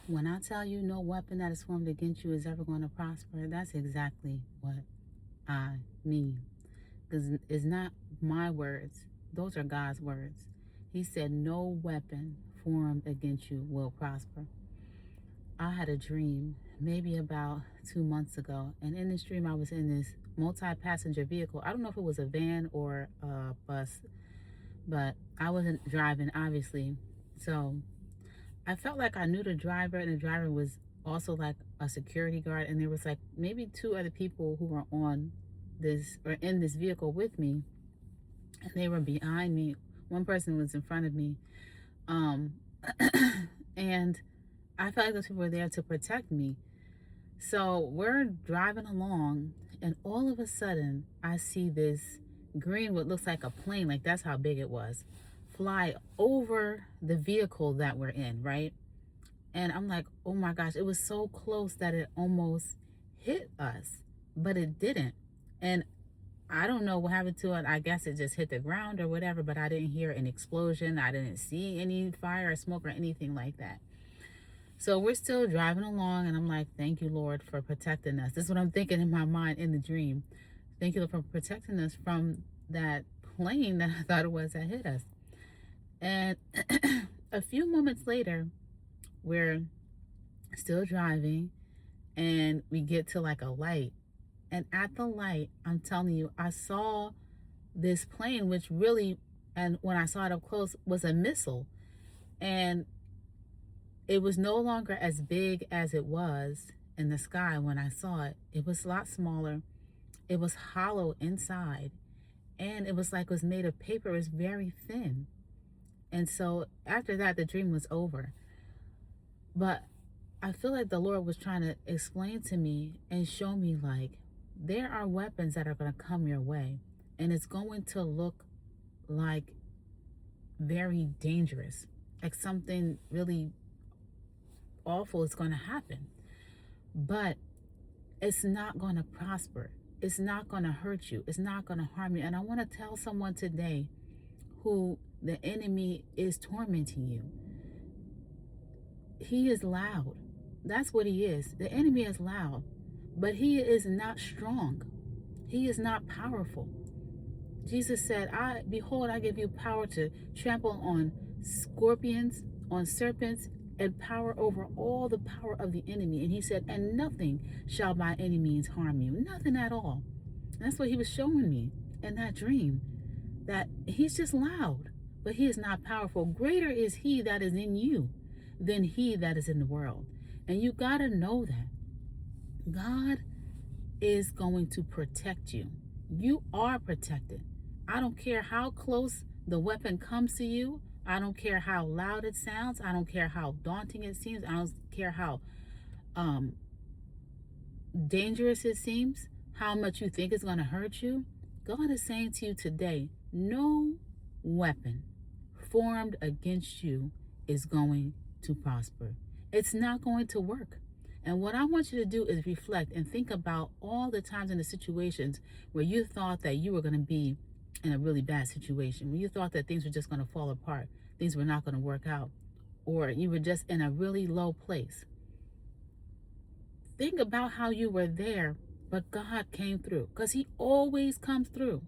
When I tell you no weapon that is formed against you is ever going to prosper, that's exactly what I mean. Because it's not my words, those are God's words. He said, no weapon formed against you will prosper. I had a dream maybe about 2 months ago, and in this dream, I was in this multi passenger vehicle. I don't know if it was a van or a bus, but I wasn't driving, obviously. So I felt like I knew the driver, and the driver was also like a security guard, and there was like maybe two other people who were on this or in this vehicle with me, and they were behind me. One person was in front of me, um, and I felt like those people were there to protect me. So we're driving along, and all of a sudden, I see this green, what looks like a plane, like that's how big it was, fly over the vehicle that we're in, right? And I'm like, oh my gosh, it was so close that it almost hit us, but it didn't. And I don't know what happened to it. I guess it just hit the ground or whatever, but I didn't hear an explosion. I didn't see any fire or smoke or anything like that. So we're still driving along, and I'm like, thank you, Lord, for protecting us. This is what I'm thinking in my mind in the dream. Thank you, Lord, for protecting us from that plane that I thought it was that hit us. And a few moments later, we're still driving, and we get to like a light. And at the light, I'm telling you, I saw this plane, which really, and when I saw it up close, was a missile. And it was no longer as big as it was in the sky when I saw it. It was a lot smaller. It was hollow inside. And it was like it was made of paper. It was very thin. And so after that, the dream was over. But I feel like the Lord was trying to explain to me and show me, like, there are weapons that are going to come your way, and it's going to look like very dangerous, like something really awful is going to happen, but it's not going to prosper. It's not going to hurt you. It's not going to harm you. And I want to tell someone today who the enemy is tormenting you. He is loud. That's what he is. The enemy is loud, but he is not strong. He is not powerful. Jesus said, behold, I give you power to trample on scorpions, on serpents, and power over all the power of the enemy. And he said, and nothing shall by any means harm you. Nothing at all. And that's what he was showing me in that dream, that he's just loud, but he is not powerful. Greater is he that is in you than he that is in the world. And you got to know that God is going to protect you. You are protected. I don't care how close the weapon comes to you. I don't care how loud it sounds. I don't care how daunting it seems. I don't care how um, dangerous it seems, how much you think it's going to hurt you. God is saying to you today, no weapon formed against you is going to prosper. It's not going to work. And what I want you to do is reflect and think about all the times and the situations where you thought that you were going to be in a really bad situation, when you thought that things were just going to fall apart, things were not going to work out, or you were just in a really low place. Think about how you were there, but God came through, because he always comes through.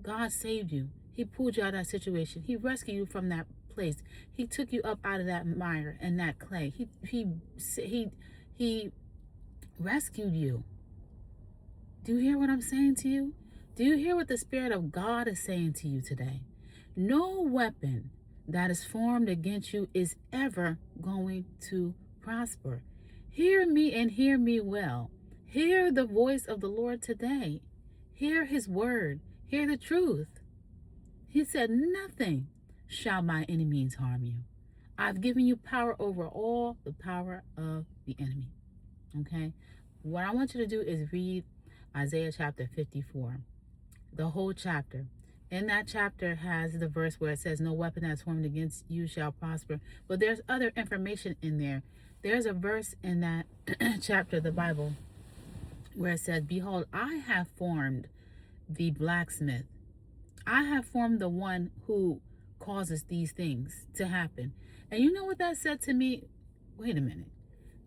God saved you. He pulled you out of that situation. He rescued you from that place. He took you up out of that mire and that clay. He rescued you. Do you hear what I'm saying to you? Do you hear what the Spirit of God is saying to you today? No weapon that is formed against you is ever going to prosper. Hear me and hear me well. Hear the voice of the Lord today. Hear his word. Hear the truth. He said, nothing shall by any means harm you. I've given you power over all the power of the enemy. Okay? What I want you to do is read Isaiah chapter 54, the whole chapter. In that chapter has the verse where it says, no weapon that's formed against you shall prosper. But there's other information in there. There's a verse in that chapter of the Bible where it says, behold, I have formed the blacksmith. I have formed the one who causes these things to happen. And you know what that said to me? wait a minute.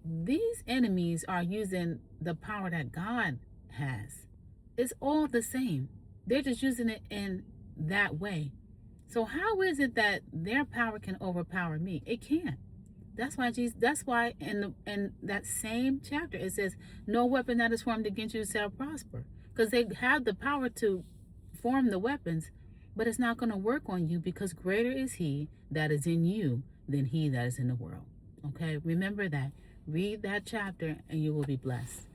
These enemies are using the power that God has. It's all the same. They're just using it in that way. So how is it that their power can overpower me? It can't. That's why Jesus. That's why in that same chapter it says, "No weapon that is formed against you shall prosper," because they have the power to form the weapons, but it's not going to work on you because greater is He that is in you than he that is in the world. Okay, remember that. Read that chapter, and you will be blessed.